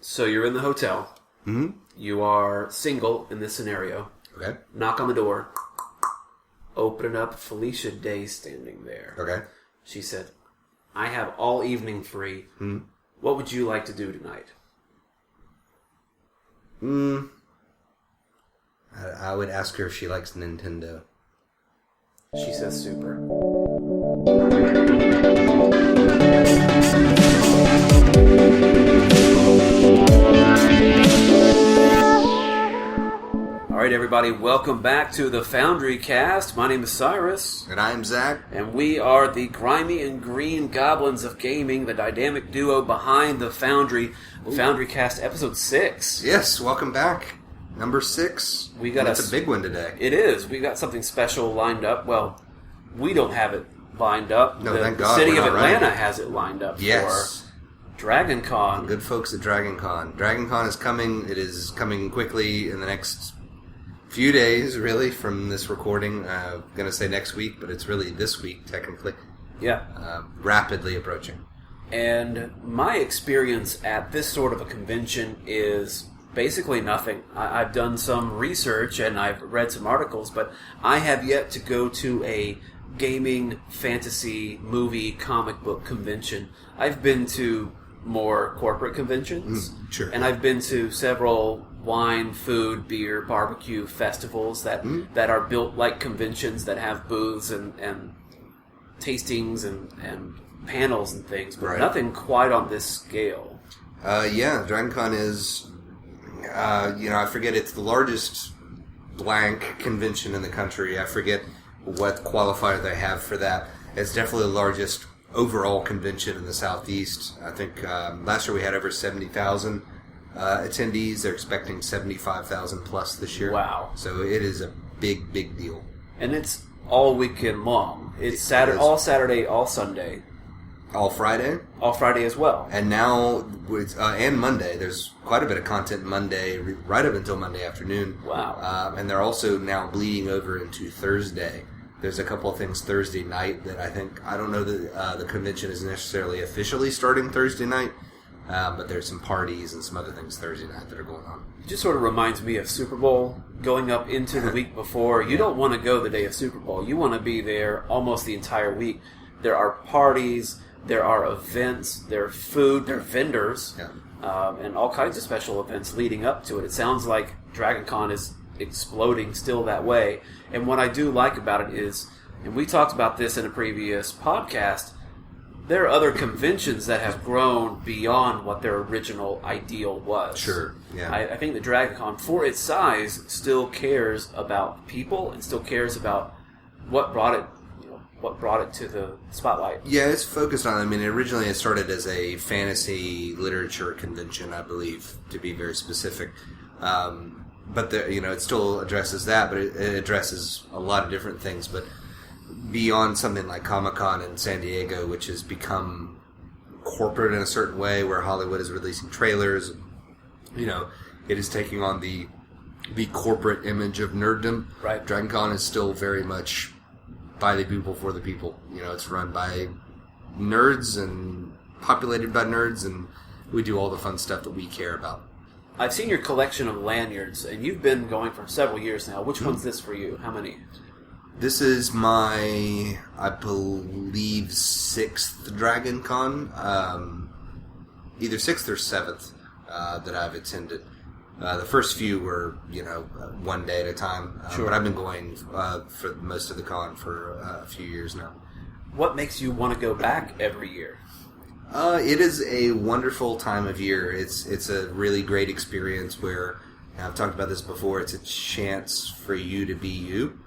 So you're in the hotel. Mm-hmm. You are single in this scenario. Okay. Knock on the door. Open it up. Felicia Day standing there. Okay. She said, I have all evening free. Mm-hmm. What would you like to do tonight? I would ask her if she likes Nintendo. She says super. Alright everybody, welcome back to the Foundry Cast. My name is Cyrus. And I'm Zach. And we are the grimy and green goblins of gaming, the dynamic duo behind the Foundry. Foundry Cast episode 6. Yes, welcome back. Number 6. That's a big one today. It is. We got something special lined up. Well, we don't have it lined up. No, the thank God. City of Atlanta running. has it lined up Yes. for Dragon Con. Good folks at Dragon Con. Dragon Con is coming. It is coming quickly in the next few days, really, from this recording. I'm going to say next week, but it's really this week, technically. Yeah. Rapidly approaching. And my experience at this sort of a convention is basically nothing. I've done some research and I've read some articles, but I have yet to go to a gaming, fantasy, movie, comic book convention. I've been to more corporate conventions. Sure. And I've been to several wine, food, beer, barbecue festivals that are built like conventions that have booths and tastings and panels and things, but nothing quite on this scale. Yeah, Dragon Con is, I forget, it's the largest blank convention in the country. I forget what qualifier they have for that. It's definitely the largest overall convention in the Southeast. I think last year we had over 70,000 attendees. They're expecting 75,000 plus this year. Wow. So it is a big, big deal. And it's all weekend long. It's all Saturday, all Sunday. All Friday? All Friday as well. And now, and Monday. There's quite a bit of content Monday, right up until Monday afternoon. Wow. And they're also now bleeding over into Thursday. There's a couple of things Thursday night that I don't know that the convention is necessarily officially starting Thursday night, but there's some parties and some other things Thursday night that are going on. It just sort of reminds me of Super Bowl going up into the week before. You don't want to go the day of Super Bowl. You want to be there almost the entire week. There are parties, there are events, there's food, there are vendors, and all kinds of special events leading up to it. It sounds like Dragon Con is exploding still that way. And what I do like about it is, and we talked about this in a previous podcast, there are other conventions that have grown beyond what their original ideal was. Sure, yeah. I think the Dragon Con, for its size, still cares about people and still cares about what brought it to the spotlight. Yeah, it's focused on, originally it started as a fantasy literature convention, I believe, to be very specific. But it still addresses that, but it addresses a lot of different things. But beyond something like Comic-Con in San Diego, which has become corporate in a certain way, where Hollywood is releasing trailers, it is taking on the corporate image of nerddom. Right. Dragon Con is still very much by the people for the people. It's run by nerds and populated by nerds, and we do all the fun stuff that we care about. I've seen your collection of lanyards, and you've been going for several years now. Which one's this for you? How many? This is my, I believe, 6th Dragon Con. Either 6th or 7th that I've attended. The first few were, one day at a time. Sure. But I've been going for most of the con for a few years now. What makes you want to go back every year? It is a wonderful time of year. It's a really great experience where, I've talked about this before, it's a chance for you to be you.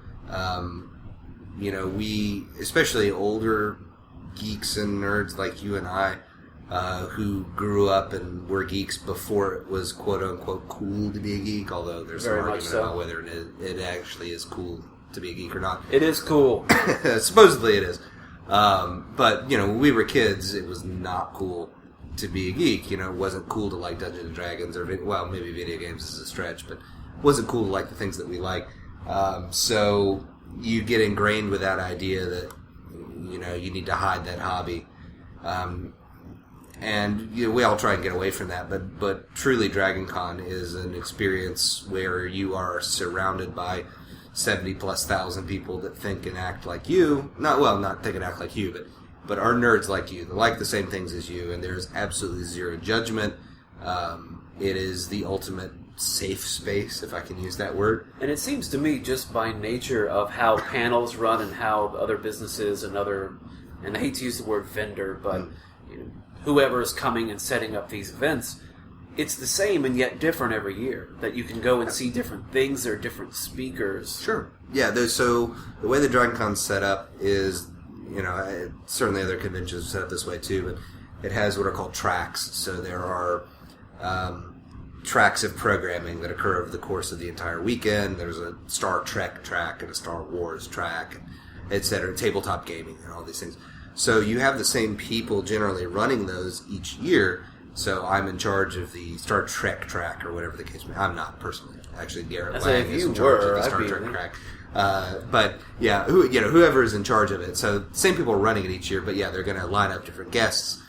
We, especially older geeks and nerds like you and I, who grew up and were geeks before it was quote-unquote cool to be a geek, although there's some argument about whether it actually is cool to be a geek or not. It is cool. Supposedly it is. But, when we were kids, it was not cool to be a geek. It wasn't cool to like Dungeons and Dragons, or, maybe video games is a stretch, but it wasn't cool to like the things that we like. So you get ingrained with that idea that, you need to hide that hobby. And we all try and get away from that, but truly Dragon Con is an experience where you are surrounded by 70,000+ people that think and act like you. Not think and act like you, but are nerds like you. They like the same things as you, and there's absolutely zero judgment. It is the ultimate safe space, if I can use that word. And it seems to me, just by nature of how panels run and how other businesses and I hate to use the word vendor, but whoever is coming and setting up these events, it's the same and yet different every year. That you can go and see different things, there are different speakers. Sure. Yeah, so the way the Dragon Con's set up is, certainly other conventions are set up this way too, but it has what are called tracks. So there are tracks of programming that occur over the course of the entire weekend. There's a Star Trek track and a Star Wars track, etc., tabletop gaming and all these things. So you have the same people generally running those each year. So I'm in charge of the Star Trek track or whatever the case may be. I'm not personally. Actually, Garrett Lang is in charge of the Star Trek track. But yeah, whoever is in charge of it. So same people are running it each year, but yeah, they're going to line up different guests.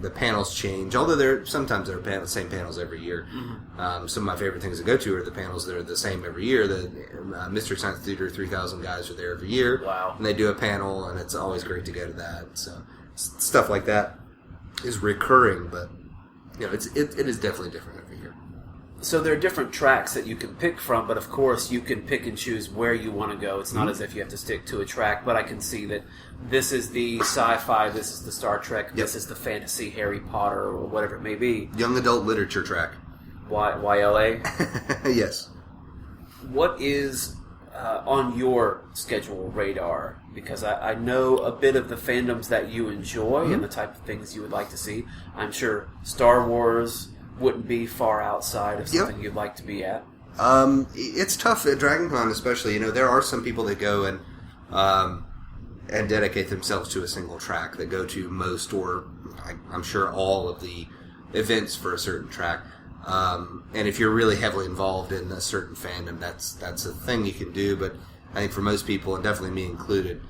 The panels change, although sometimes there are the same panels every year. Mm-hmm. Some of my favorite things to go to are the panels that are the same every year. The Mystery Science Theater 3,000 guys are there every year. Wow. And they do a panel, and it's always great to go to that. So stuff like that is recurring, but it is definitely different every year. So there are different tracks that you can pick from, but of course you can pick and choose where you want to go. It's not as if you have to stick to a track, but I can see that this is the sci-fi, this is the Star Trek, this is the fantasy Harry Potter, or whatever it may be. Young adult literature track. YLA? Yes. What is on your schedule radar? Because I know a bit of the fandoms that you enjoy and the type of things you would like to see. I'm sure Star Wars wouldn't be far outside of something you'd like to be at. It's tough at Dragon Con, especially. There are some people that go and dedicate themselves to a single track, that go to most or I'm sure all of the events for a certain track. And if you're really heavily involved in a certain fandom, that's a thing you can do. But I think for most people, and definitely me included,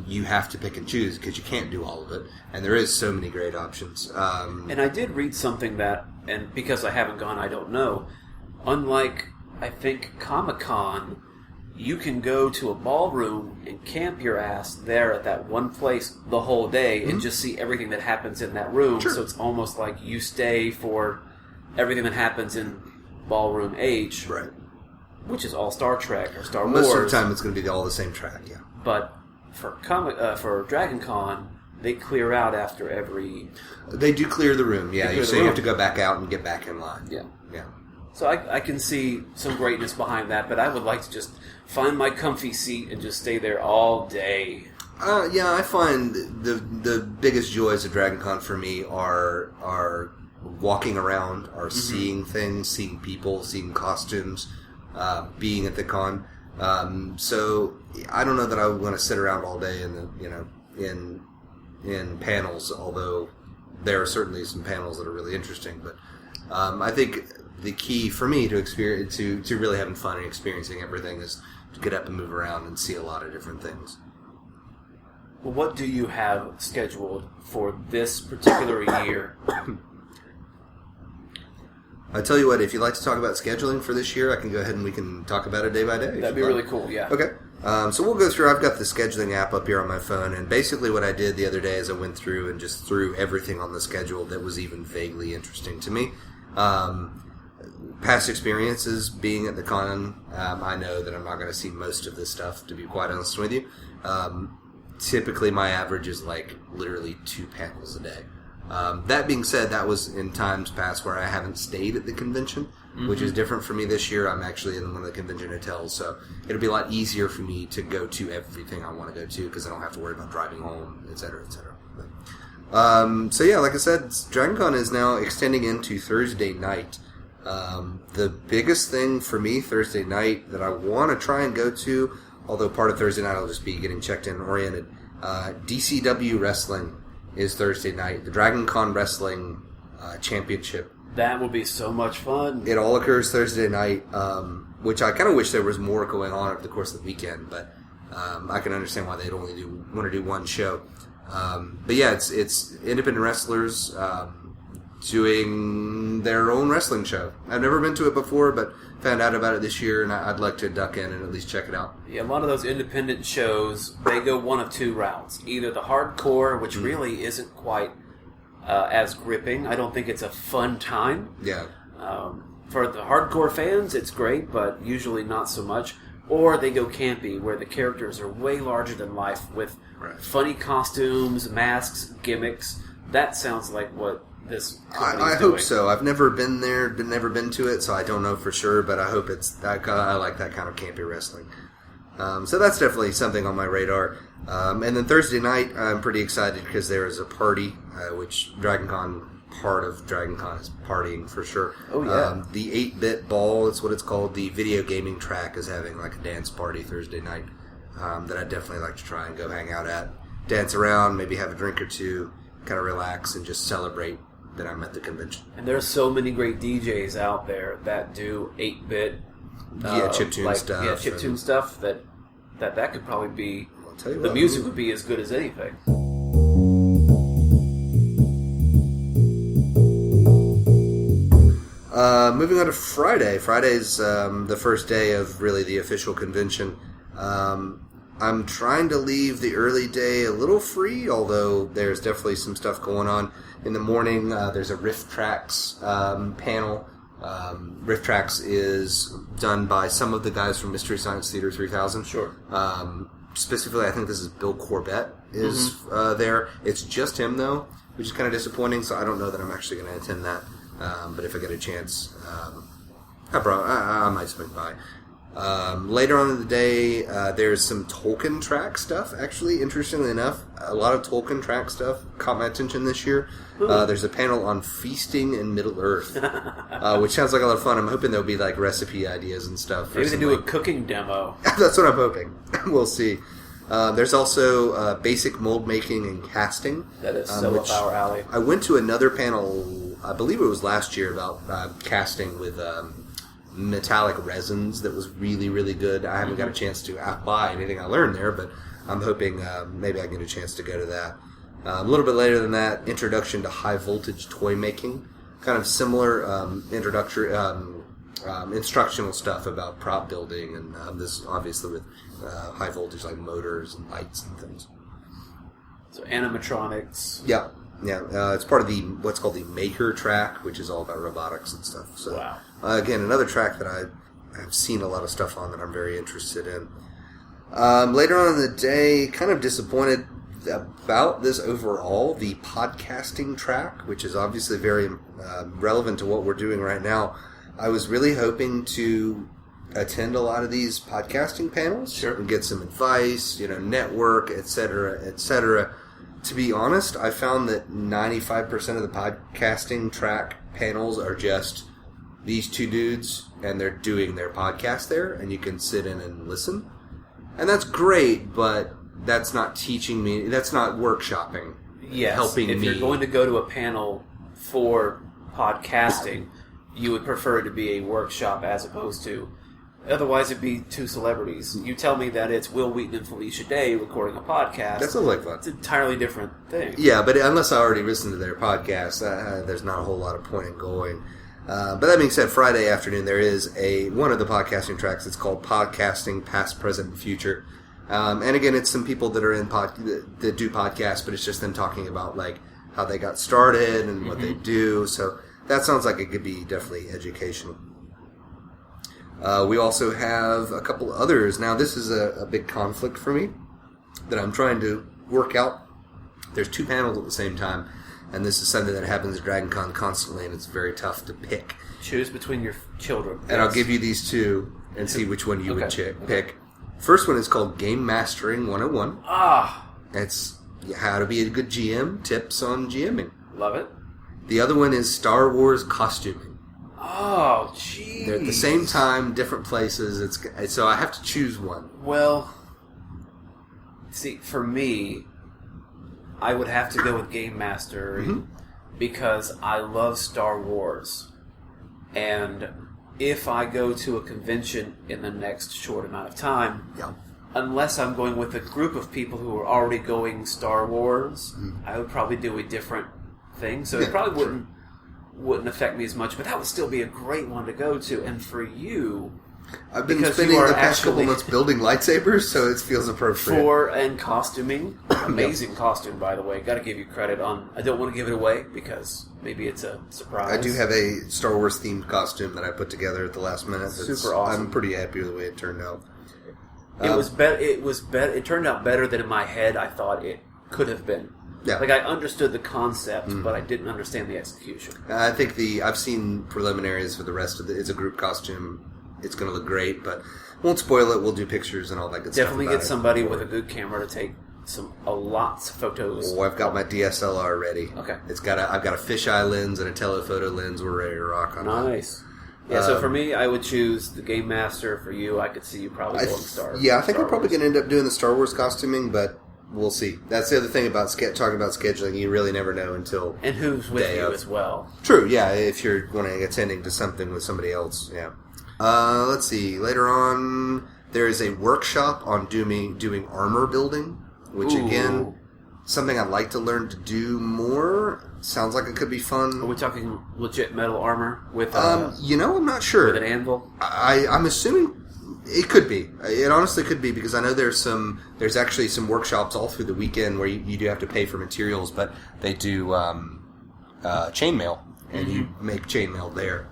you have to pick and choose because you can't do all of it. And there is so many great options. And I did read something that, and because I haven't gone, I don't know, unlike, I think, Comic-Con, you can go to a ballroom and camp your ass there at that one place the whole day and just see everything that happens in that room. Sure. So it's almost like you stay for everything that happens in Ballroom H, right? Which is all Star Trek or Star Wars. Most of the time it's going to be all the same track, yeah. But for Dragon Con, they clear out after every... They do clear the room, yeah. You have to go back out and get back in line. Yeah. Yeah. So I can see some greatness behind that, but I would like to just find my comfy seat and just stay there all day. Yeah, I find the biggest joys of Dragon Con for me are walking around, are seeing things, seeing people, seeing costumes, being at the con. So I don't know that I would want to sit around all day in panels, although there are certainly some panels that are really interesting. But I think the key for me to experience to really having fun and experiencing everything is to get up and move around and see a lot of different things. Well, what do you have scheduled for this particular year? I tell you what, if you'd like to talk about scheduling for this year, I can go ahead and we can talk about it day by day. That'd be really cool, yeah. Okay. So we'll go through, I've got the scheduling app up here on my phone, and basically what I did the other day is I went through and just threw everything on the schedule that was even vaguely interesting to me. Past experiences being at the con, I know that I'm not going to see most of this stuff, to be quite honest with you. Typically my average is like literally 2 panels a day. That being said, that was in times past where I haven't stayed at the convention, which is different for me this year. I'm actually in one of the convention hotels, so it'll be a lot easier for me to go to everything I want to go to because I don't have to worry about driving home, etc., etc. So yeah, like I said, Dragon Con is now extending into Thursday night. The biggest thing for me Thursday night that I want to try and go to, although part of Thursday night I'll just be getting checked in oriented, DCW Wrestling is Thursday night. The Dragon Con Wrestling Championship. That will be so much fun. It all occurs Thursday night, which I kind of wish there was more going on over the course of the weekend, but I can understand why they'd only want to do one show. But yeah, it's independent wrestlers doing their own wrestling show. I've never been to it before, but found out about it this year, and I'd like to duck in and at least check it out. Yeah, a lot of those independent shows, they go one of two routes. Either the hardcore, which really isn't quite as gripping. I don't think it's a fun time. Yeah. For the hardcore fans, it's great, but usually not so much. Or they go campy, where the characters are way larger than life with funny costumes, masks, gimmicks. That sounds like what this I hope so. I've never been there, never been to it, so I don't know for sure, but I hope it's that. I like that kind of campy wrestling. So that's definitely something on my radar. And then Thursday night, I'm pretty excited because there is a party, which part of DragonCon is partying for sure. Oh, yeah. The 8-Bit Ball, that's what it's called. The video gaming track is having like a dance party Thursday night that I'd definitely like to try and go hang out at. Dance around, maybe have a drink or two, kind of relax and just celebrate that I'm at the convention. And there's so many great DJs out there that do 8-bit chiptune stuff. Yeah, chiptune stuff that could probably be... The music would be as good as anything. Moving on to Friday. Friday's the first day of really the official convention. I'm trying to leave the early day a little free, although there's definitely some stuff going on. In the morning, there's a Riff Tracks panel. Riff Tracks is done by some of the guys from Mystery Science Theater 3000. Sure. Specifically, I think this is Bill Corbett is there. It's just him, though, which is kind of disappointing, so I don't know that I'm actually going to attend that. But if I get a chance, I might swing by. Later on in the day, there's some Tolkien track stuff. Actually, interestingly enough, a lot of Tolkien track stuff caught my attention this year. There's a panel on feasting in Middle-earth, which sounds like a lot of fun. I'm hoping there'll be like recipe ideas and stuff. Maybe they do a cooking demo. That's what I'm hoping. We'll see. There's also basic mold making and casting. That is so up our alley. I went to another panel, I believe it was last year, about casting with metallic resins that was really, really good. I haven't got a chance to apply anything I learned there, but I'm hoping maybe I get a chance to go to that. A little bit later than that, introduction to high voltage toy making. Kind of similar introductory instructional stuff about prop building, and this obviously with high voltage like motors and lights and things. So animatronics. Yeah. It's part of what's called the Maker track, which is all about robotics and stuff. So, wow. Again, another track that I've seen a lot of stuff on that I'm very interested in. Later on in the day, kind of disappointed about this overall, the podcasting track, which is obviously very relevant to what we're doing right now. I was really hoping to attend a lot of these podcasting panels and get some advice, network, etc., etc. To be honest, I found that 95% of the podcasting track panels are just these two dudes, and they're doing their podcast there, and you can sit in and listen. And that's great, but that's not teaching me, that's not workshopping. Yes, helping if me. You're going to go to a panel for podcasting, you would prefer it to be a workshop as opposed to... Otherwise, it'd be two celebrities. You tell me that it's Will Wheaton and Felicia Day recording a podcast. That sounds like fun. It's an entirely different thing. Yeah, but unless I already listened to their podcast, there's not a whole lot of point in going. But that being said, Friday afternoon there is one of the podcasting tracks. It's called Podcasting Past, Present, and Future. And again, it's some people that are in that do podcasts, but it's just them talking about like how they got started and what they do. So that sounds like it could be definitely educational. We also have a couple others. Now, this is a big conflict for me that I'm trying to work out. There's two panels at the same time, and this is something that happens at DragonCon constantly, and it's very tough to pick. Choose between your children. And I'll give you these two and see which one you would pick. First one is called Game Mastering 101. It's how to be a good GM, tips on GMing. Love it. The other one is Star Wars Costuming. Oh, jeez. They're at the same time, different places. So I have to choose one. Well, see, for me, I would have to go with Game Master because I love Star Wars. And if I go to a convention in the next short amount of time, unless I'm going with a group of people who are already going Star Wars, I would probably do a different thing. So it probably wouldn't affect me as much, but that would still be a great one to go to. And for you, I've been spending the past couple months building lightsabers, so it feels appropriate. And costuming. Amazing costume, by the way. Got to give you credit on... I don't want to give it away, because maybe it's a surprise. I do have a Star Wars-themed costume that I put together at the last minute. Super awesome. I'm pretty happy with the way it turned out. It turned out better than in my head I thought it could have been. Yeah. Like, I understood the concept, but I didn't understand the execution. I think I've seen preliminaries for the rest of it's a group costume. It's going to look great, but won't spoil it. We'll do pictures and all that good stuff. Definitely get somebody with a good camera to take lots of photos. Oh, I've got my DSLR ready. Okay. I've got a fisheye lens and a telephoto lens. We're ready to rock on that. Nice. Yeah, so for me, I would choose the Game Master. For you, I could see you probably going Star Wars. Yeah, I think I'm probably going to end up doing the Star Wars costuming, but we'll see. That's the other thing about talking about scheduling. You really never know until and who's with you as well. True, yeah, if you're attending to something with somebody else, yeah. Let's see. Later on, there is a workshop on doing armor building, which again, something I'd like to learn to do more. Sounds like it could be fun. Are we talking legit metal armor with? I'm not sure. With an anvil. I'm assuming it could be. It honestly could be because I know there's actually some workshops all through the weekend where you do have to pay for materials, but they do chainmail, and you make chainmail there.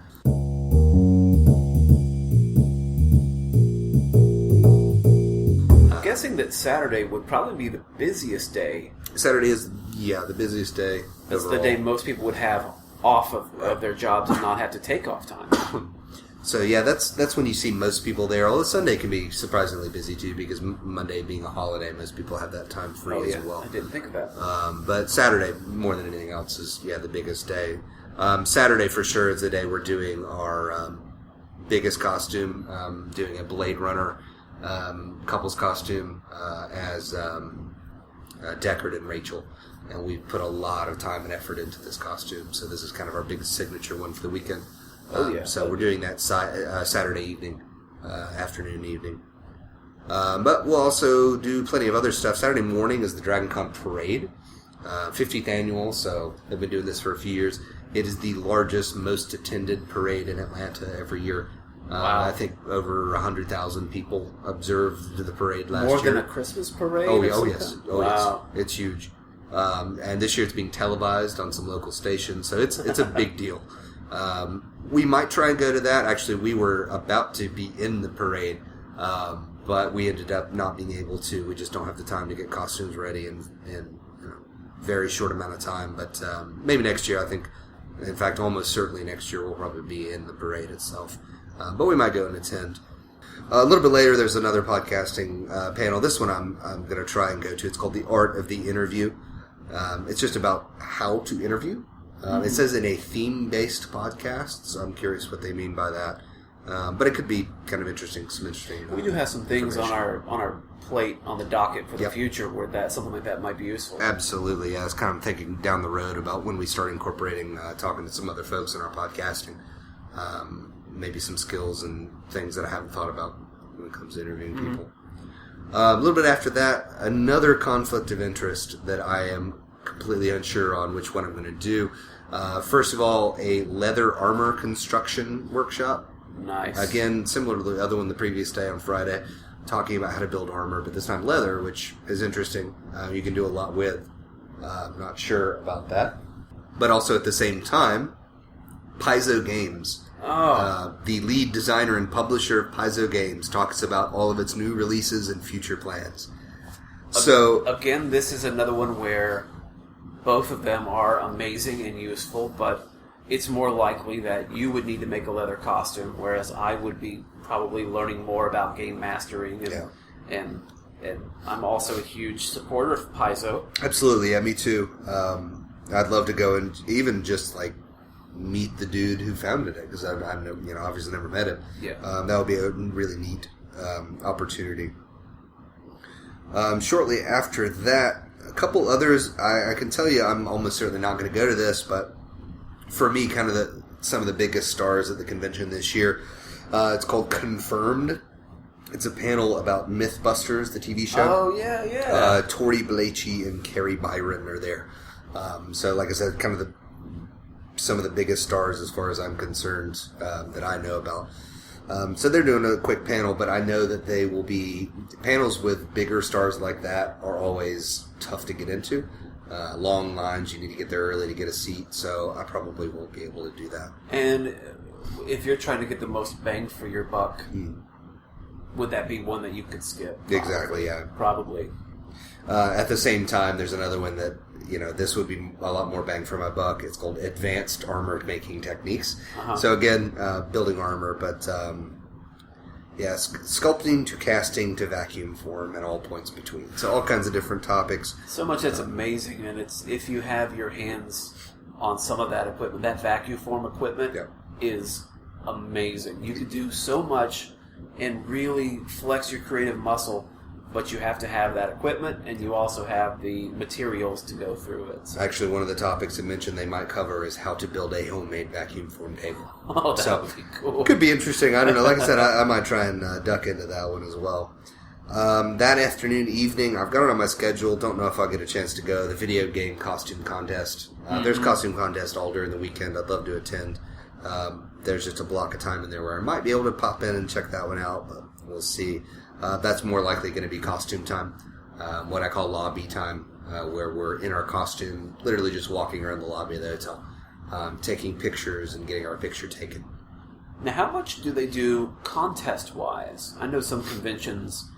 Guessing that Saturday would probably be the busiest day. Saturday is the busiest day. That's overall. The day most people would have off of their jobs and not have to take off time. So yeah, that's when you see most people there. Although Sunday can be surprisingly busy too, because Monday being a holiday, most people have that time free as well. I didn't think of that. But Saturday, more than anything else, is the biggest day. Saturday for sure is the day we're doing our biggest costume, doing a Blade Runner couple's costume as Deckard and Rachel, and we put a lot of time and effort into this costume. So this is kind of our big signature one for the weekend. So we're doing that Saturday evening, afternoon, evening. But we'll also do plenty of other stuff. Saturday morning is the DragonCon Parade, 50th annual. So they've been doing this for a few years. It is the largest, most attended parade in Atlanta every year. Wow. I think over 100,000 people observed the parade last year. More than a Christmas parade? Oh yes. Wow. Yes. It's huge. And this year it's being televised on some local stations, so it's a big deal. We might try and go to that. Actually, we were about to be in the parade, but we ended up not being able to. We just don't have the time to get costumes ready in very short amount of time. But maybe next year, I think. In fact, almost certainly next year we'll probably be in the parade itself. But we might go and attend. A little bit later, there's another podcasting panel. This one I'm going to try and go to. It's called The Art of the Interview. It's just about how to interview. It says in a theme-based podcast, so I'm curious what they mean by that. But it could be kind of interesting. Some interesting. We do have some things on our plate on the docket for the future where something like that might be useful. Absolutely. Yeah, I was kind of thinking down the road about when we start incorporating talking to some other folks in our podcasting. Maybe some skills and things that I haven't thought about when it comes to interviewing people. A little bit after that, another conflict of interest that I am completely unsure on which one I'm going to do. First of all, a leather armor construction workshop. Nice. Again, similar to the other one the previous day on Friday, talking about how to build armor, but this time leather, which is interesting. You can do a lot with. I'm not sure about that. But also at the same time, Paizo Games. The lead designer and publisher of Paizo Games talks about all of its new releases and future plans. So again, this is another one where both of them are amazing and useful, but it's more likely that you would need to make a leather costume, whereas I would be probably learning more about game mastering and I'm also a huge supporter of Paizo. Absolutely, yeah, me too. I'd love to go and even just meet the dude who founded it, because I've obviously never met him. Yeah. That would be a really neat opportunity. Shortly after that, a couple others. I can tell you, I'm almost certainly not going to go to this, but for me, kind of some of the biggest stars at the convention this year. It's called Confirmed, It's a panel about Mythbusters, the TV show. Oh, yeah. Tori Belleci and Carrie Byron are there. So, like I said, kind of some of the biggest stars, as far as I'm concerned, that I know about. So they're doing a quick panel, but I know that they will be... Panels with bigger stars like that are always tough to get into. Long lines, you need to get there early to get a seat, so I probably won't be able to do that. And if you're trying to get the most bang for your buck... Would that be one that you could skip? Exactly, yeah. Probably. At the same time, there's another one that, this would be a lot more bang for my buck. It's called Advanced Armored Making Techniques. Uh-huh. So again, building armor, but sculpting to casting to vacuum form and all points between. So all kinds of different topics. So much that's amazing, and it's if you have your hands on some of that equipment, that vacuum form equipment is amazing. You could do so much and really flex your creative muscle, but you have to have that equipment, and you also have the materials to go through it. So. Actually, one of the topics I mentioned they might cover is how to build a homemade vacuum form table. Oh, that would be cool. Could be interesting. I don't know. Like I said, I might try and duck into that one as well. That afternoon, evening, I've got it on my schedule. Don't know if I'll get a chance to go. The video game costume contest. There's costume contest all during the weekend. I'd love to attend. There's just a block of time in there where I might be able to pop in and check that one out, but we'll see. That's more likely going to be costume time, what I call lobby time, where we're in our costume, literally just walking around the lobby of the hotel, taking pictures and getting our picture taken. Now, how much do they do contest-wise? I know some conventions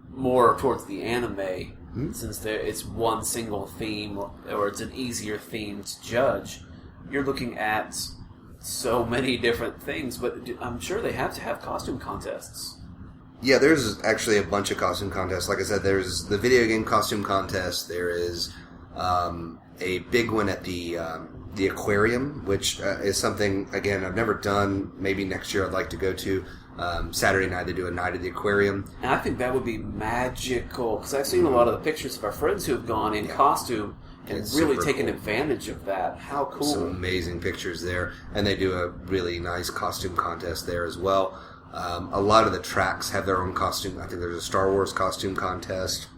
more towards the anime, since it's one single theme, or it's an easier theme to judge. You're looking at so many different things, but I'm sure they have to have costume contests. Yeah, there's actually a bunch of costume contests. Like I said, there's the video game costume contest. There is a big one at the aquarium, which is something, again, I've never done. Maybe next year I'd like to go to. Saturday night they do a night at the aquarium. And I think that would be magical, because I've seen a lot of the pictures of our friends who have gone in costume and it's really taken advantage of that. How cool. Some amazing pictures there. And they do a really nice costume contest there as well. A lot of the tracks have their own costume. I think there's a Star Wars costume contest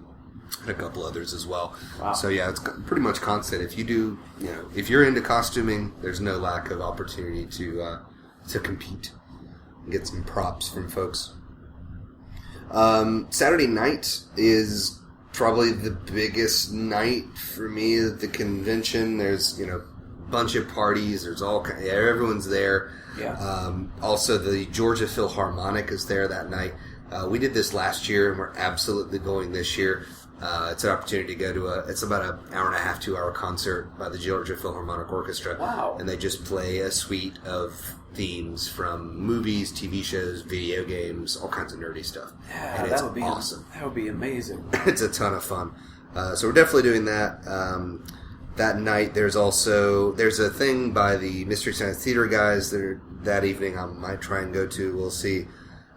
and a couple others as well. Wow. So yeah, it's pretty much constant. If you do, if you're into costuming, there's no lack of opportunity to compete and get some props from folks. Saturday night is probably the biggest night for me at the convention. There's, a bunch of parties. There's everyone's there. Yeah. Also, the Georgia Philharmonic is there that night. We did this last year, and we're absolutely going this year. It's an opportunity to go to it's about an hour and a half, 2 hour concert by the Georgia Philharmonic Orchestra. Wow. And they just play a suite of themes from movies, TV shows, video games, all kinds of nerdy stuff. Yeah, and that would be awesome. That would be amazing. It's a ton of fun. So we're definitely doing that. That night, there's a thing by the Mystery Science Theater guys that evening I might try and go to. We'll see.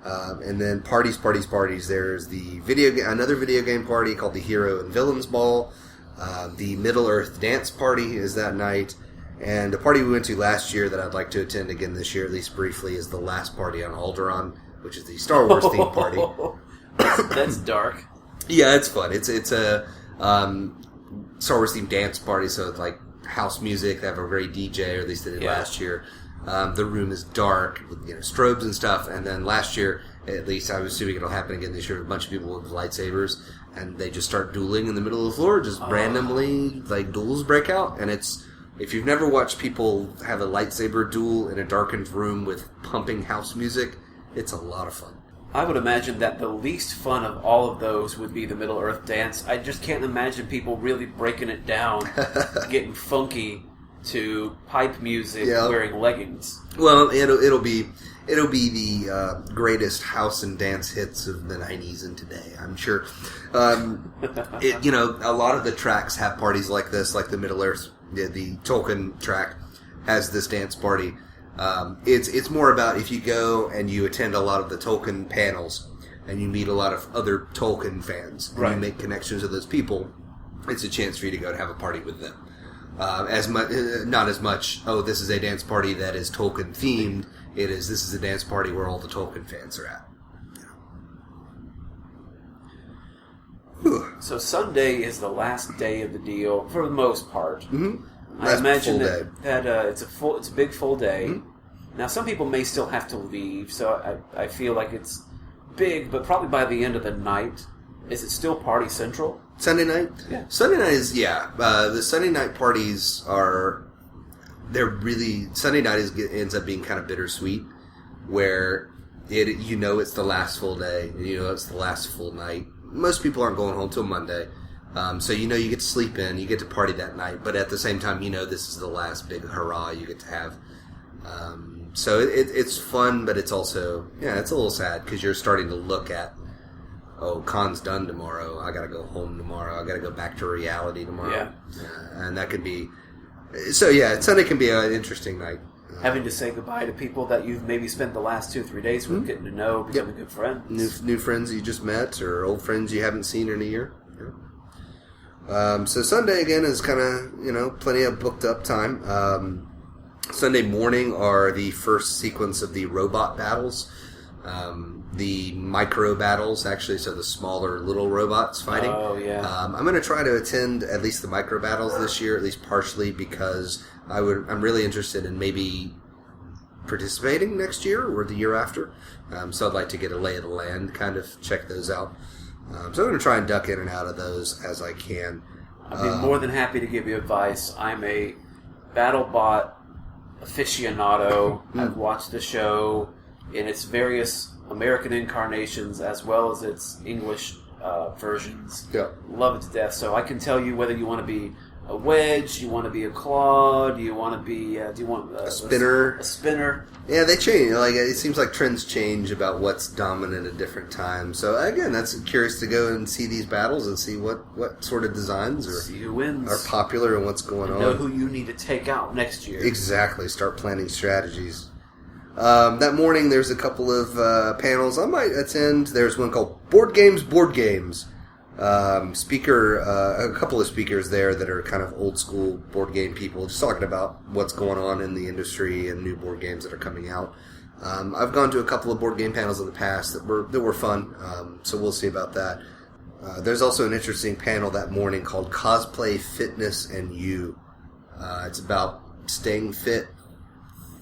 And then parties. There's another video game party called the Hero and Villains Ball. The Middle Earth Dance Party is that night. And a party we went to last year that I'd like to attend again this year, at least briefly, is the Last Party on Alderaan, which is the Star Wars themed party. That's dark. Yeah, it's fun. It's a Star Wars themed dance party, so it's like house music. They have a great DJ, or at least they did last year. The room is dark with strobes and stuff. And then last year, at least I was assuming it'll happen again this year, a bunch of people with lightsabers, and they just start dueling in the middle of the floor. Just randomly, duels break out, and it's. If you've never watched people have a lightsaber duel in a darkened room with pumping house music, it's a lot of fun. I would imagine that the least fun of all of those would be the Middle Earth dance. I just can't imagine people really breaking it down, getting funky to pipe music, wearing leggings. Well, it'll be the greatest house and dance hits of the 90s and today, I'm sure. A lot of the tracks have parties like this, like the Middle Earth. The Tolkien track has this dance party. It's more about if you go and you attend a lot of the Tolkien panels and you meet a lot of other Tolkien fans and you make connections with those people, it's a chance for you to go and have a party with them. Not as much, this is a dance party that is Tolkien themed. This is a dance party where all the Tolkien fans are at. So Sunday is the last day of the deal for the most part. Mm-hmm. I imagine that it's a big full day. Mm-hmm. Now some people may still have to leave, so I feel like it's big, but probably by the end of the night, is it still party central? Sunday night? Yeah. Sunday night is, the Sunday night parties are, Sunday night ends up being kind of bittersweet, where it's the last full day, and it's the last full night. Most people aren't going home till Monday, so you get to sleep in, you get to party that night, but at the same time, this is the last big hurrah you get to have. So it's fun, but it's also, it's a little sad, because you're starting to look at, con's done tomorrow. I gotta go home tomorrow. I gotta go back to reality tomorrow. Yeah. And that can be... So, Sunday can be an interesting night. Having to say goodbye to people that you've maybe spent the last 2-3 days with, getting to know, becoming good friends. New friends you just met, or old friends you haven't seen in a year. Yeah. So Sunday, again, is kind of, plenty of booked up time. Sunday morning are the first sequence of the robot battles. The micro battles, actually, so the smaller little robots fighting. Oh, yeah. I'm going to try to attend at least the micro battles this year, at least partially, because I'm really interested in maybe participating next year or the year after. So I'd like to get a lay of the land, kind of check those out. So I'm going to try and duck in and out of those as I can. I'd be more than happy to give you advice. I'm a BattleBot aficionado. I've watched the show in its various American incarnations as well as its English versions. Yeah. Love it to death. So I can tell you whether you want to be a wedge, you want to be a claw, do you want to be do you want a spinner? A spinner. Yeah, they change. Like, it seems like trends change about what's dominant at different times. So again, that's curious to go and see these battles and see what sort of designs see who wins. Are popular and what's going on. Know who you need to take out next year. Exactly. Start planning strategies. That morning, there's a couple of panels I might attend. There's one called Board Games. A couple of speakers there that are kind of old school board game people, just talking about what's going on in the industry and new board games that are coming out. I've gone to a couple of board game panels in the past that were fun, so we'll see about that. There's also an interesting panel that morning called Cosplay, Fitness, and You. It's about staying fit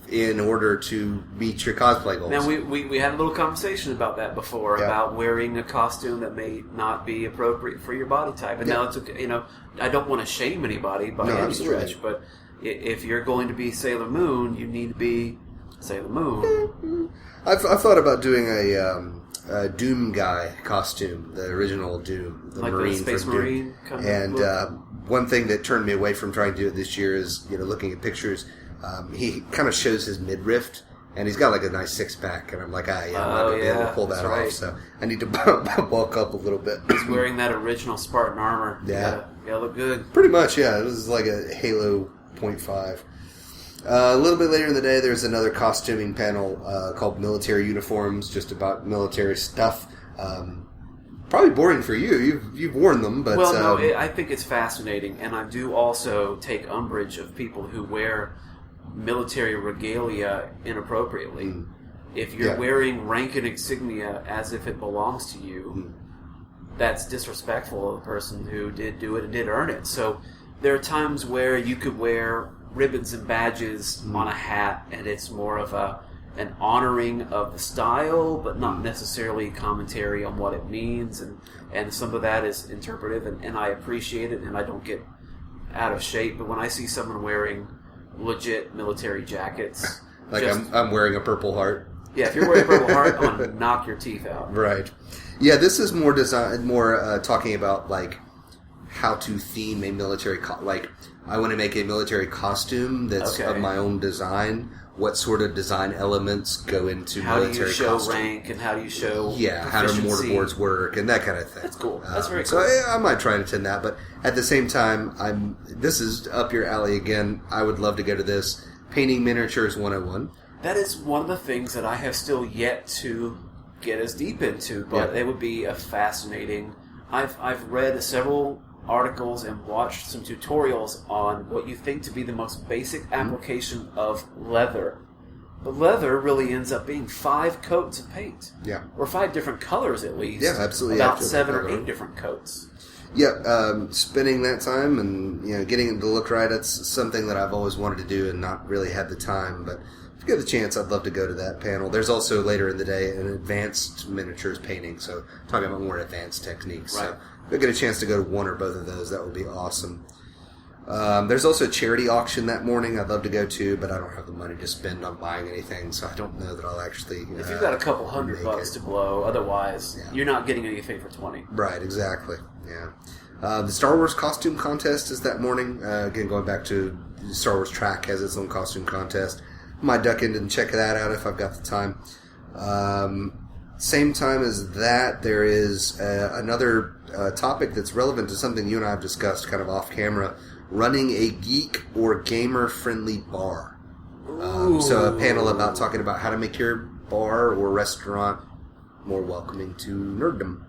in order to meet your cosplay goals. Now, we had a little conversation about that before, about wearing a costume that may not be appropriate for your body type. And now it's okay, I don't want to shame anybody by any stretch, but if you're going to be Sailor Moon, you need to be Sailor Moon. I've thought about doing a Doom guy costume, the original Doom, the like Marine the Space from Marine Doom. kind And of one thing that turned me away from trying to do it this year is, looking at pictures. He kind of shows his midriff, and he's got like a nice six-pack, and I'm like, I'm not going to be able to pull that off, so I need to bulk up a little bit. He's wearing that original Spartan armor. Yeah. You gotta look good. Pretty much, yeah. It was like a Halo 0.5. A little bit later in the day, there's another costuming panel called Military Uniforms, just about military stuff. Probably boring for you. You've worn them, but... Well, no, I think it's fascinating, and I do also take umbrage of people who wear military regalia inappropriately. If you're wearing rank and insignia as if it belongs to you, that's disrespectful of the person who did do it and did earn it. So there are times where you could wear ribbons and badges on a hat, and it's more of an honoring of the style, but not necessarily commentary on what it means, and some of that is interpretive, and I appreciate it, and I don't get out of shape. But when I see someone wearing legit military jackets, like I'm wearing a Purple Heart. Yeah, if you're wearing a Purple Heart, I'm going to knock your teeth out. Right. Yeah, this is more talking about like how to theme a military I want to make a military costume that's of my own design. What sort of design elements go into military costume? How do you show rank, and how do you show how do mortarboards work, and that kind of thing. That's cool. That's very cool. So I might try and attend that, but at the same time, this is up your alley again. I would love to go to this. Painting Miniatures 101. That is one of the things that I have still yet to get as deep into, but it would be a fascinating... I've read several articles and watched some tutorials on what you think to be the most basic application of leather. But leather really ends up being 5 coats of paint. Yeah. Or 5 different colors at least. Yeah, absolutely. About 7 or 8 different coats. spending that time and getting it to look right. That's something that I've always wanted to do and not really had the time. But if you get the chance, I'd love to go to that panel. There's also later in the day an advanced miniatures painting, so talking about more advanced techniques. Right. So if I get a chance to go to one or both of those, that would be awesome. There's also a charity auction that morning I'd love to go to, but I don't have the money to spend on buying anything, so I don't know that I'll actually... if you've got a couple $100 to blow, otherwise you're not getting anything for 20. Right, exactly. Yeah. The Star Wars costume contest is that morning. Again, going back to Star Wars Track has its own costume contest. Might duck in and check that out if I've got the time. Same time as that, there is another topic that's relevant to something you and I have discussed kind of off camera. Running a geek or gamer-friendly bar. So a panel about talking about how to make your bar or restaurant more welcoming to nerddom.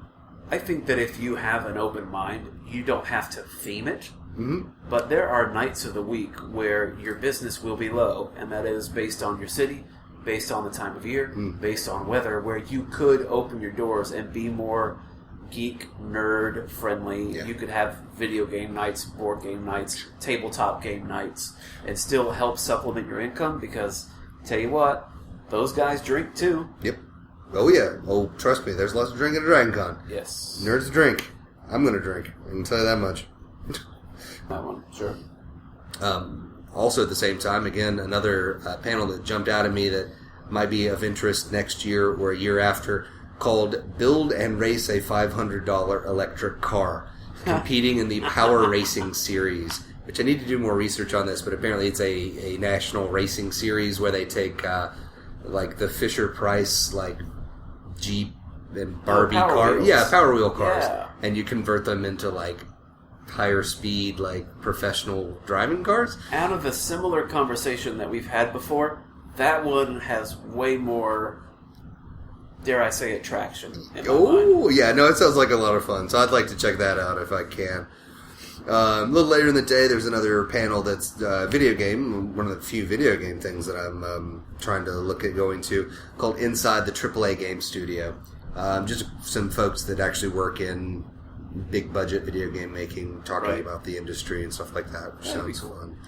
I think that if you have an open mind, you don't have to theme it. Mm-hmm. But there are nights of the week where your business will be low, and that is based on your city, based on the time of year, based on weather, where you could open your doors and be more geek, nerd friendly. Yeah. You could have video game nights, board game nights, tabletop game nights, and still help supplement your income because, tell you what, those guys drink too. Yep. Oh, yeah. Oh, trust me, there's lots of drinking at Dragon Con. Yes. Nerds drink. I'm going to drink. I can tell you that much. That one, sure. Also at the same time, again, another panel that jumped out at me that might be of interest next year or a year after, called Build and Race a $500 Electric Car, competing in the Power Racing Series, which I need to do more research on this, but apparently it's a national racing series where they take like the Fisher-Price like Jeep and Barbie cars. Yeah, Power Wheel cars. Yeah. And you convert them into like higher speed, like professional driving cars. Out of a similar conversation that we've had before, that one has way more, dare I say, attraction in my mind. Yeah, no, it sounds like a lot of fun. So I'd like to check that out if I can. A little later in the day, there's another panel that's video game, one of the few video game things that I'm trying to look at going to, called Inside the AAA Game Studio. Just some folks that actually work in big budget video game making, talking about the industry and stuff like that, which sounds fun.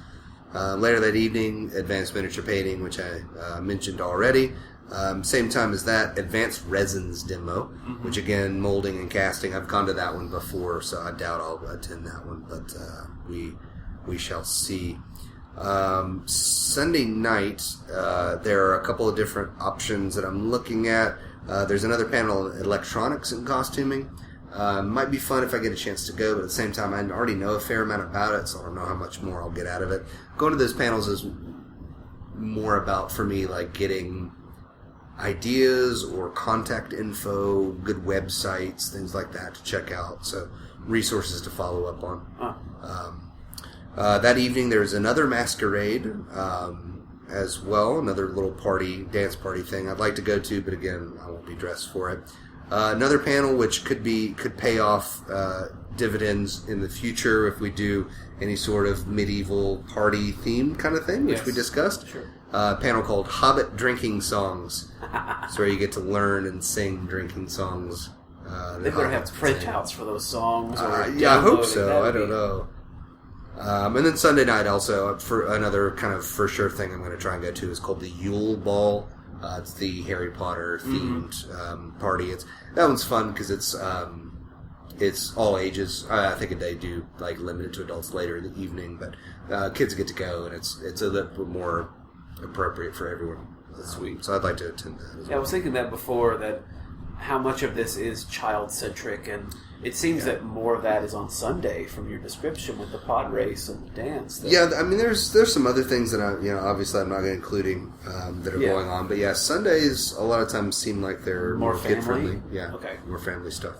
Later that evening, Advanced Miniature Painting, which I mentioned already. Same time as that, Advanced Resins Demo, which again, molding and casting. I've gone to that one before, so I doubt I'll attend that one, but we shall see. Sunday night, there are a couple of different options that I'm looking at. There's another panel on electronics and costuming. Might be fun if I get a chance to go, but at the same time, I already know a fair amount about it, so I don't know how much more I'll get out of it. Going to those panels is more about, for me, like getting ideas or contact info, good websites, things like that to check out. So resources to follow up on. That evening there's another masquerade as well, another little dance party thing I'd like to go to, but again, I won't be dressed for it. Another panel which could pay off dividends in the future if we do any sort of medieval party theme kind of thing, which we discussed. Sure. Panel called Hobbit Drinking Songs. It's where you get to learn and sing drinking songs. They're going to have printouts for those songs. I hope so. I don't know. And then Sunday night also, for another kind of for sure thing I'm going to try and go to is called the Yule Ball. It's the Harry Potter themed party. That one's fun because it's all ages. I think they do like limited to adults later in the evening, but kids get to go, and it's a little bit more appropriate for everyone. That's sweet. So I'd like to attend that as well. I was thinking that before, that how much of this is child-centric, and it seems that more of that is on Sunday from your description with the pod race and the dance. Yeah, I mean, there's some other things that obviously I'm not including that are going on, but Sundays a lot of times seem like they're more kid-friendly. Yeah, okay, more family stuff.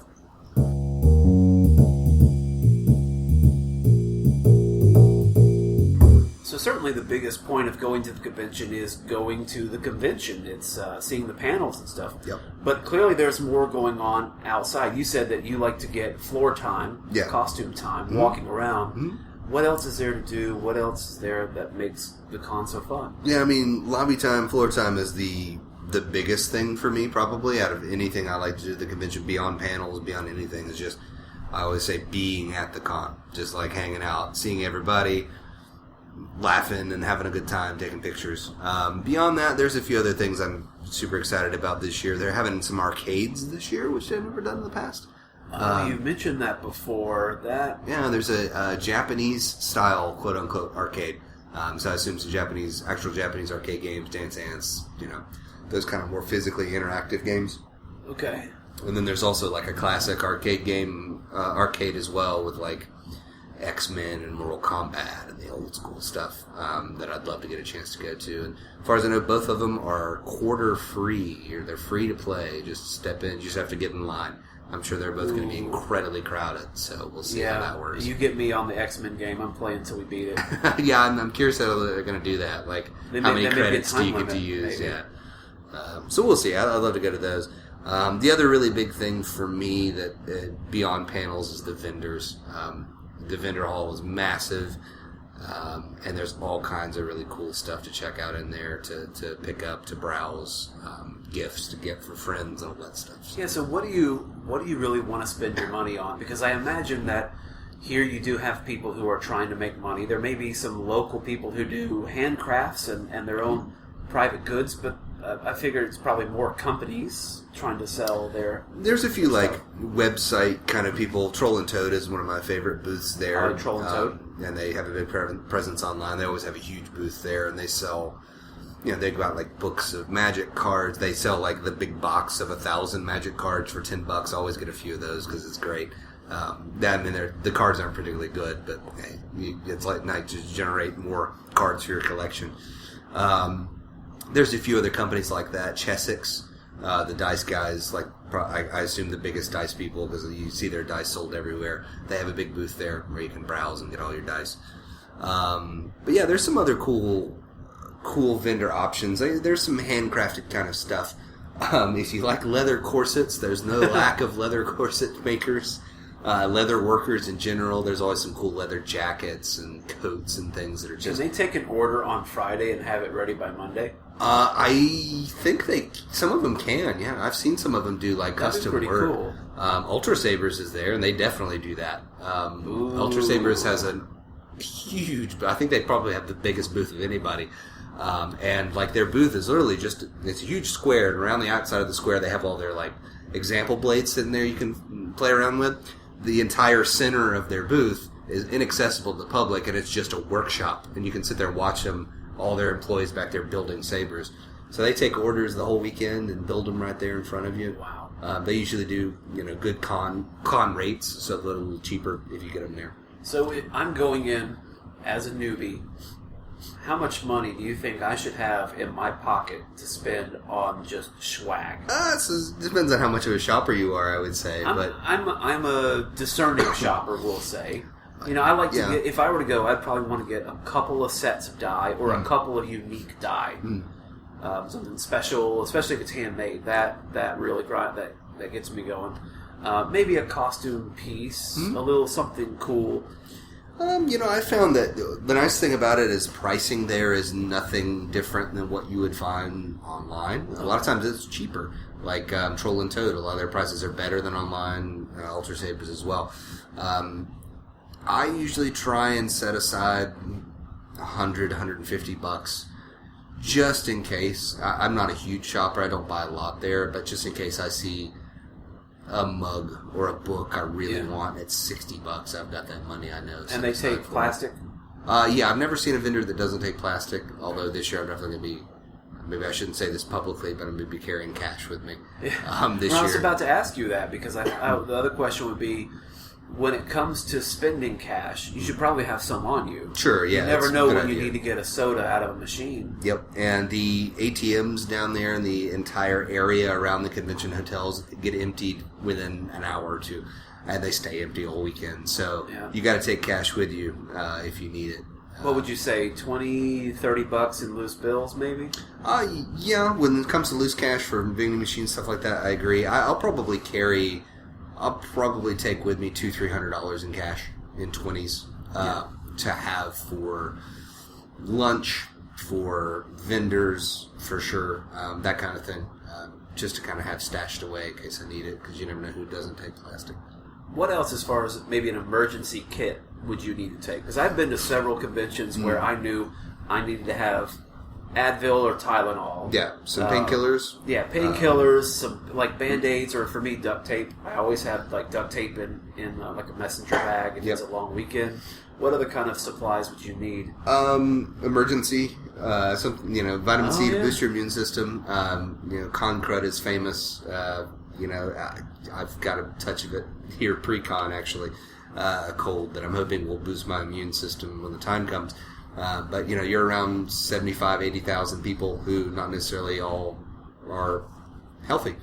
So certainly the biggest point of going to the convention is going to the convention. It's seeing the panels and stuff. Yep. But clearly there's more going on outside. You said that you like to get floor time, costume time, walking around. What else is there to do? What else is there that makes the con so fun? Yeah, I mean, lobby time, floor time is the biggest thing for me, probably, out of anything I like to do at the convention, beyond panels, beyond anything. Is just I always say being at the con, just like hanging out, seeing everybody, laughing and having a good time, taking pictures. Beyond that, there's a few other things I'm super excited about this year. They're having some arcades this year, which they've never done in the past. You mentioned that before. Yeah, there's a Japanese-style, quote-unquote, arcade. So I assume some actual Japanese arcade games, Dance Ants, those kind of more physically interactive games. Okay. And then there's also like a classic arcade game, arcade as well, with like X-Men and Mortal Kombat and the old school stuff that I'd love to get a chance to go to. And as far as I know, both of them are quarter free, or they're free to play. Just step in, you just have to get in line. I'm sure they're both going to be incredibly crowded, so we'll see how that works. You get me on the X-Men game. I'm playing until we beat it. Yeah, I'm curious how they're going to do that. Like, how many credits do you get to use? Maybe. Yeah. So we'll see. I'd love to go to those. The other really big thing for me that beyond panels is the vendors. The vendor hall is massive, and there's all kinds of really cool stuff to check out in there, to pick up, to browse, gifts to get for friends and all that stuff. Yeah. So what do you really want to spend your money on? Because I imagine that here you do have people who are trying to make money. There may be some local people who do handcrafts and their own private goods, but I figure it's probably more companies trying to sell their... There's a few stuff. Website kind of people. Troll and Toad is one of my favorite booths there. Troll and Toad. And they have a big presence online. They always have a huge booth there, and they sell... they've got like books of Magic cards. They sell like the big box of 1,000 Magic cards for $10. I always get a few of those because it's great. The cards aren't particularly good, but hey, it's like nice to generate more cards for your collection. There's a few other companies like that. Chessex, the dice guys, I assume the biggest dice people, because you see their dice sold everywhere. They have a big booth there where you can browse and get all your dice. But yeah, there's some other cool vendor options. There's some handcrafted kind of stuff. If you like leather corsets, there's no lack of leather corset makers. Leather workers in general. There's always some cool leather jackets and coats and things that are just... Can they take an order on Friday and have it ready by Monday? I think some of them can, yeah. I've seen some of them do like custom work. That'd be pretty cool. Ultra Sabers is there, and they definitely do that. Ultra Sabers has a huge... I think they probably have the biggest booth of anybody. And like their booth is literally it's a huge square, and around the outside of the square they have all their like example blades sitting there you can play around with. The entire center of their booth is inaccessible to the public, and it's just a workshop, and you can sit there and watch them, all their employees back there building sabers. So they take orders the whole weekend and build them right there in front of you. Wow. They usually do good con rates, so they're a little cheaper if you get them there. So if I'm going in as a newbie, how much money do you think I should have in my pocket to spend on just swag? It depends on how much of a shopper you are, I would say. I'm a discerning shopper, we'll say. I like to get... If I were to go, I'd probably want to get a couple of sets of dye or a couple of unique dye. Something special, especially if it's handmade. That really that gets me going. Maybe a costume piece, a little something cool. I found that the nice thing about it is pricing there is nothing different than what you would find online. A lot of times it's cheaper. Like Troll and Toad, a lot of their prices are better than online. Ultra Sabers as well. I usually try and set aside $100, $150 just in case. I'm not a huge shopper. I don't buy a lot there, but just in case I see a mug or a book I really want, it's $60. I've got that money, I know. And they take plastic? Yeah, I've never seen a vendor that doesn't take plastic, although this year I'm definitely going to be... Maybe I shouldn't say this publicly, but I'm going to be carrying cash with me this year. I was about to ask you that, because the other question would be, when it comes to spending cash, you should probably have some on you. Sure, yeah. You never know when you need to get a soda out of a machine. Yep, and the ATMs down there in the entire area around the convention hotels get emptied within an hour or two, and they stay empty all weekend. So you got to take cash with you if you need it. What would you say, $20, $30 in loose bills, maybe? Yeah, when it comes to loose cash for vending machines, stuff like that, I agree. I'll probably take with me $200-$300 in cash in 20s to have for lunch, for vendors, for sure, that kind of thing, just to kind of have stashed away in case I need it, because you never know who doesn't take plastic. what else, as far as maybe an emergency kit, would you need to take? Because I've been to several conventions where I knew I needed to have Advil or Tylenol. Yeah, some painkillers. Yeah, painkillers, some like Band-Aids, or for me, duct tape. I always have like duct tape in like a messenger bag if it's a long weekend. What other kind of supplies would you need? Emergency, vitamin C to boost your immune system. Con crud is famous. I've got a touch of it here pre-con, actually. A cold that I'm hoping will boost my immune system when the time comes. But you're around 75, 80,000 people who not necessarily all are healthy.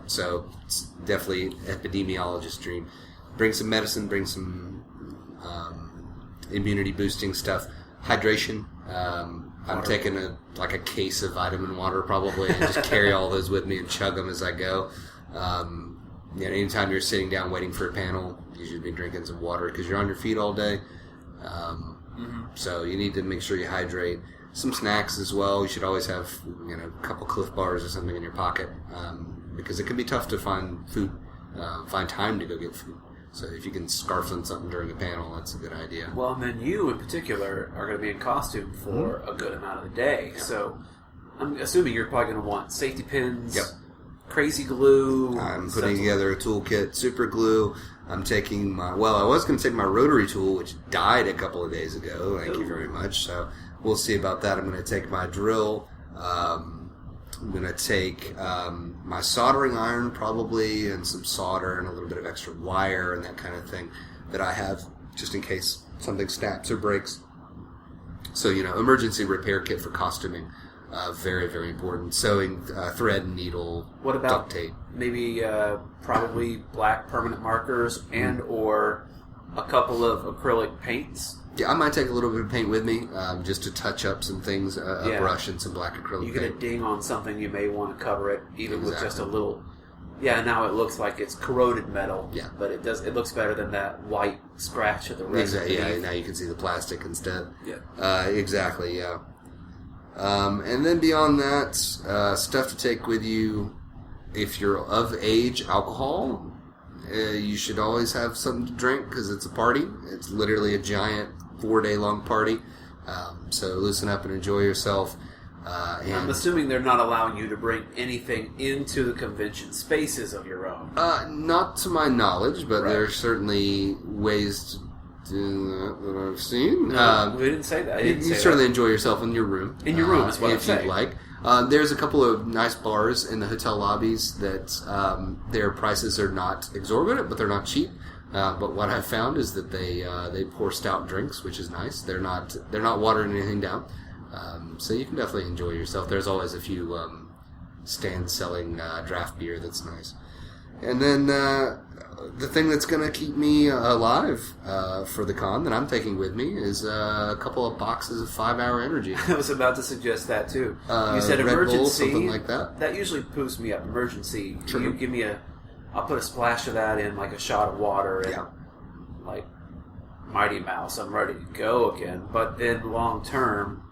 So it's definitely epidemiologist's dream. Bring some medicine, bring some immunity boosting stuff. Hydration. I'm taking a case of vitamin water probably, and just carry all those with me and chug them as I go. Anytime you're sitting down waiting for a panel, you should be drinking some water because you're on your feet all day. So you need to make sure you hydrate. Some snacks as well. You should always have a couple Cliff Bars or something in your pocket because it can be tough to find food, find time to go get food. So if you can scarf on something during a panel, that's a good idea. Well, and then you in particular are going to be in costume for a good amount of the day. Yeah. So I'm assuming you're probably going to want safety pins, crazy glue. I'm putting together a toolkit, super glue. I'm taking I was going to take my rotary tool, which died a couple of days ago. Thank you very much. So we'll see about that. I'm going to take my drill. I'm going to take my soldering iron probably, and some solder and a little bit of extra wire and that kind of thing that I have just in case something snaps or breaks. So, emergency repair kit for costuming. Very, very important. Sewing, thread and needle, what about duct tape. Maybe probably black permanent markers and or a couple of acrylic paints? Yeah, I might take a little bit of paint with me just to touch up some things, a brush and some black acrylic paint. You get a ding on something, you may want to cover it, even with just a little... Yeah, now it looks like it's corroded metal. Yeah. But it looks better than that white scratch of the rest. Exactly, yeah, now you can see the plastic instead. Yeah. Exactly, yeah. And then beyond that, stuff to take with you. If you're of age, alcohol. You should always have something to drink because it's a party. It's literally a giant 4-day long party. So loosen up and enjoy yourself. And I'm assuming they're not allowing you to bring anything into the convention spaces of your own. Not to my knowledge, but there are certainly ways to do that I've seen. No, we didn't say that. You certainly enjoy yourself in your room. In your room is what I'm saying. If you'd like. There's a couple of nice bars in the hotel lobbies that their prices are not exorbitant, but they're not cheap. But what I've found is that they pour stout drinks, which is nice. They're not watering anything down, so you can definitely enjoy yourself. There's always a few stands selling draft beer that's nice. And then the thing that's going to keep me alive for the con that I'm taking with me is a couple of boxes of 5-Hour Energy. I was about to suggest that too. You said Red emergency, Bull, something like that. That usually boosts me up. Emergency. Sure. You give me I'll put a splash of that in like a shot of water and like Mighty Mouse. I'm ready to go again. But then long term,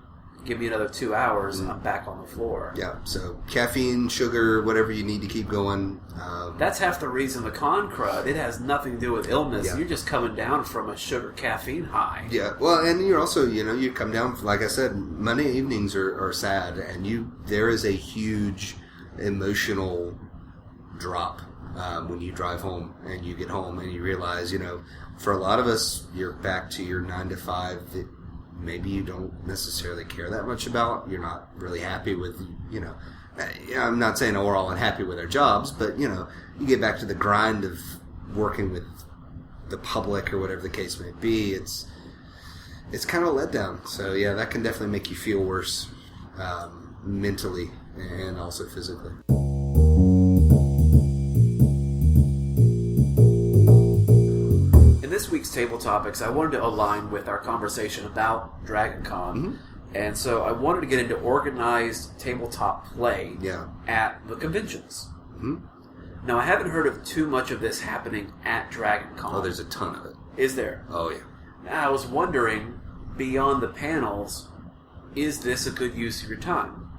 give me another 2 hours and I'm back on the floor. Yeah, so caffeine, sugar, whatever you need to keep going. That's half the reason the con crud. It has nothing to do with illness. Yeah. You're just coming down from a sugar caffeine high. Yeah, well, and you're also, you come down, like I said, Monday evenings are sad, and there is a huge emotional drop when you drive home and you get home and you realize, for a lot of us, you're back to your 9 to 5 that maybe you don't necessarily care that much about. You're not really happy with, I'm not saying we're all unhappy with our jobs, but, you get back to the grind of working with the public or whatever the case may be. It's kind of a letdown. So, yeah, that can definitely make you feel worse mentally and also physically. In this week's Table Topics, I wanted to align with our conversation about Dragon Con. Mm-hmm. And so I wanted to get into organized tabletop play Yeah. at the conventions. Mm-hmm. Now, I haven't heard of too much of this happening at Dragon Con. Oh, there's a ton of it. Is there? Oh, yeah. Now, I was wondering, beyond the panels, is this a good use of your time?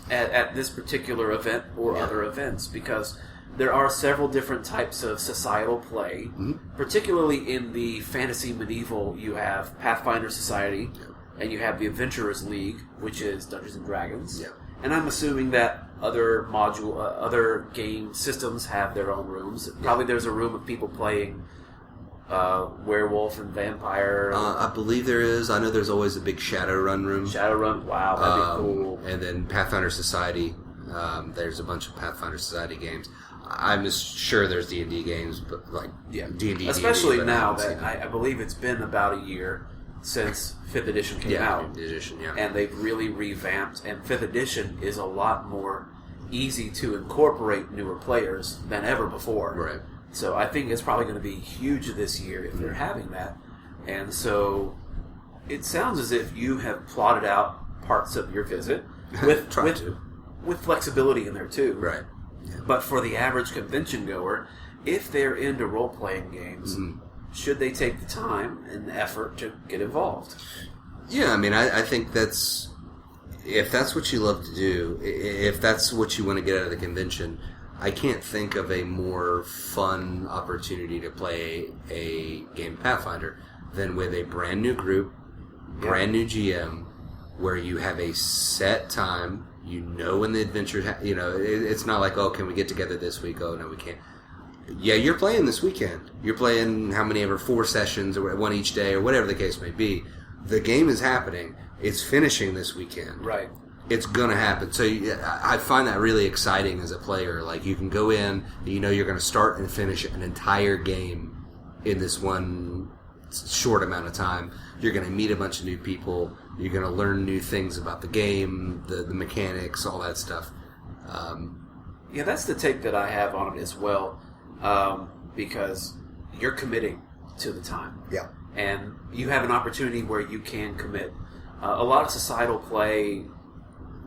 at this particular event or other events, because there are several different types of societal play. Particularly in the fantasy medieval, you have Pathfinder Society, and you have the Adventurers League, which is Dungeons and Dragons. And I'm assuming that other game systems have their own rooms. Probably there's a room of people playing werewolf and vampire. I believe there is. I know there's always a big Shadowrun room. Shadowrun, wow, that'd be cool. And then Pathfinder Society. There's a bunch of Pathfinder Society games. I'm sure there's D&D games, but like D&D. Especially D&D, now that I believe it's been about a year since 5th edition came out. 5th edition, And they've really revamped, and 5th edition is a lot more easy to incorporate newer players than ever before. Right. So I think it's probably going to be huge this year if they're having that. And so it sounds as if you have plotted out parts of your visit with flexibility in there too. Right. Yeah. But for the average convention goer, if they're into role-playing games, should they take the time and the effort to get involved? Yeah, I mean, I think that's... If that's what you love to do, if that's what you want to get out of the convention, I can't think of a more fun opportunity to play a game of Pathfinder than with a brand new group, brand new GM, where you have a set time, you know when the adventure... it's not like, oh, can we get together this week? Oh, no, we can't. Yeah, you're playing this weekend. You're playing how many ever 4 sessions or one each day or whatever the case may be. The game is happening. It's finishing this weekend. Right. It's going to happen. So I find that really exciting as a player. Like, you can go in, you know you're going to start and finish an entire game in this one short amount of time. You're going to meet a bunch of new people. You're going to learn new things about the game, the mechanics, all that stuff. That's the take that I have on it as well. Because you're committing to the time. Yeah. And you have an opportunity where you can commit. A lot of societal play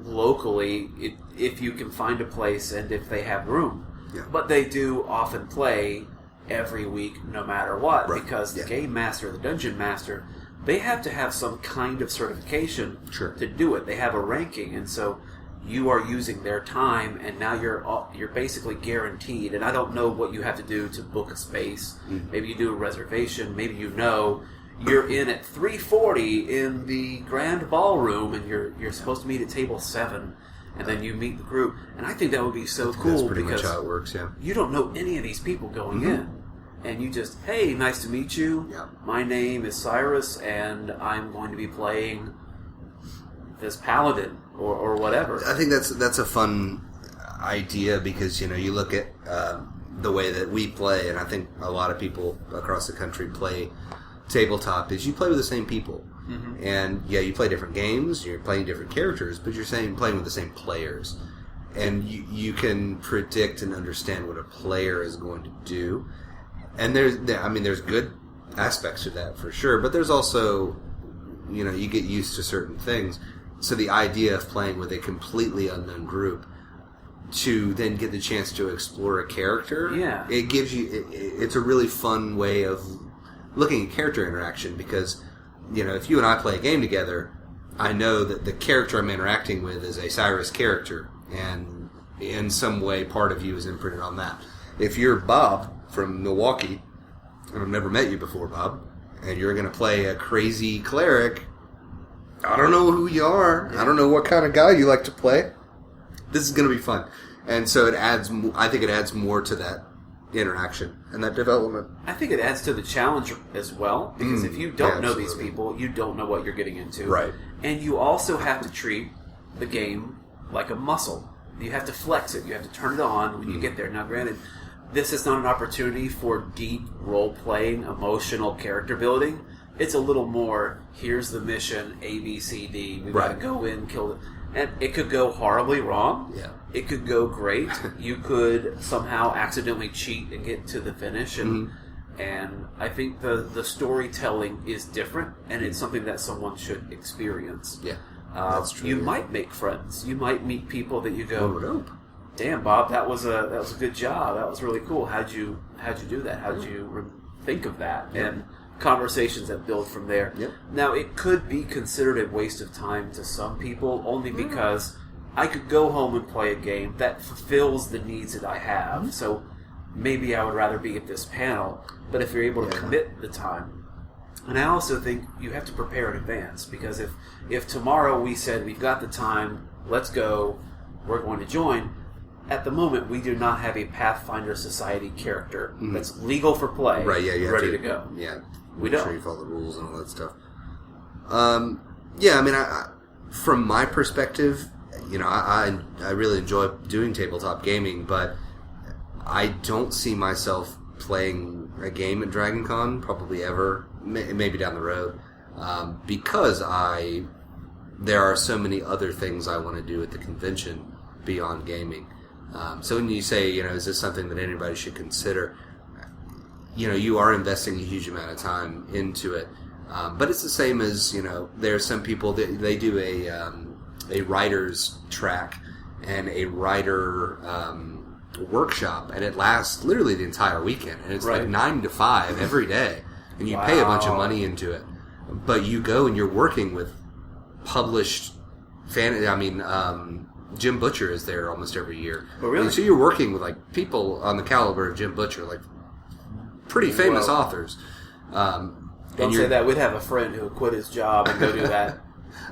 locally, if you can find a place and if they have room. Yeah. But they do often play every week no matter what, because the game master, the dungeon master, they have to have some kind of certification to do it. They have a ranking, and so you are using their time, and now you're basically guaranteed. And I don't know what you have to do to book a space. Maybe you do a reservation. Maybe you're in at 3:40 in the grand ballroom, and you're supposed to meet at table 7, and then you meet the group. And I think that would be so cool. That's pretty much how it works. Yeah. You don't know any of these people going in, and you just, hey, nice to meet you. Yeah. My name is Cyrus, and I'm going to be playing this paladin. Or whatever. I think that's a fun idea because, you look at the way that we play, and I think a lot of people across the country play tabletop, is you play with the same people. And, you play different games, you're playing different characters, but you're playing with the same players. And you can predict and understand what a player is going to do. And there's good aspects to that for sure, but there's also, you get used to certain things. So the idea of playing with a completely unknown group to then get the chance to explore a character, it gives you... It's a really fun way of looking at character interaction because, if you and I play a game together, I know that the character I'm interacting with is a Cyrus character, and in some way part of you is imprinted on that. If you're Bob from Milwaukee, and I've never met you before, Bob, and you're going to play a crazy cleric... I don't know who you are. I don't know what kind of guy you like to play. This is going to be fun. And so I think it adds more to that interaction and that development. I think it adds to the challenge as well, because if you don't know these people, you don't know what you're getting into. Right. And you also have to treat the game like a muscle. You have to flex it. You have to turn it on when you get there. Now, granted, this is not an opportunity for deep role-playing, emotional character building. It's a little more, here's the mission, A, B, C, D. We've got to go in, kill it. And it could go horribly wrong. Yeah. It could go great. You could somehow accidentally cheat and get to the finish. And I think the storytelling is different, and it's something that someone should experience. Yeah, that's true. You might make friends. You might meet people that you go, One would hope. damn, Bob, that was a good job. That was really cool. How'd you do that? How'd you think of that? Yeah. And conversations that build from there. Yep. Now, it could be considered a waste of time to some people only because I could go home and play a game that fulfills the needs that I have. So maybe I would rather be at this panel. But if you're able to commit the time, and I also think you have to prepare in advance, because if tomorrow we said we've got the time, let's go, we're going to join. At the moment, we do not have a Pathfinder Society character that's legal for play, ready to go. Yeah, we don't. Make sure you follow the rules and all that stuff. I from my perspective, I really enjoy doing tabletop gaming, but I don't see myself playing a game at Dragon Con, probably ever, maybe down the road, because there are so many other things I want to do at the convention beyond gaming. So when you say, is this something that anybody should consider, you are investing a huge amount of time into it. But it's the same as, there are some people that they do a writer's track and a writer workshop, and it lasts literally the entire weekend, and it's like 9 to 5 every day, and you pay a bunch of money into it. But you go and you're working with published Jim Butcher is there almost every year. Oh, really? And so you're working with like people on the caliber of Jim Butcher, like pretty famous authors. Don't say that. We'd have a friend who would quit his job and go do that.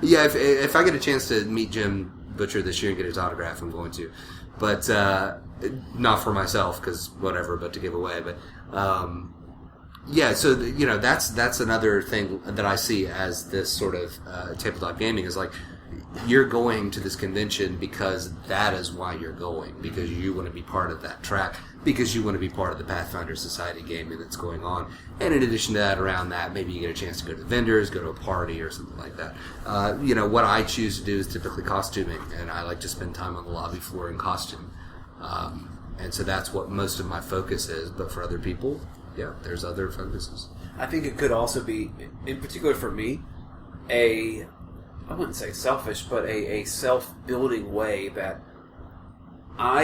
Yeah, if I get a chance to meet Jim Butcher this year and get his autograph, I'm going to. But not for myself, because whatever, but to give away. But so that's another thing that I see as this sort of tabletop gaming is like, you're going to this convention because that is why you're going, because you want to be part of that track, because you want to be part of the Pathfinder Society gaming that's going on. And in addition to that, around that, maybe you get a chance to go to the vendors, go to a party or something like that. What I choose to do is typically costuming, and I like to spend time on the lobby floor in costume. And so that's what most of my focus is. But for other people, there's other focuses. I think it could also be, in particular for me, I wouldn't say selfish, but a self-building way that I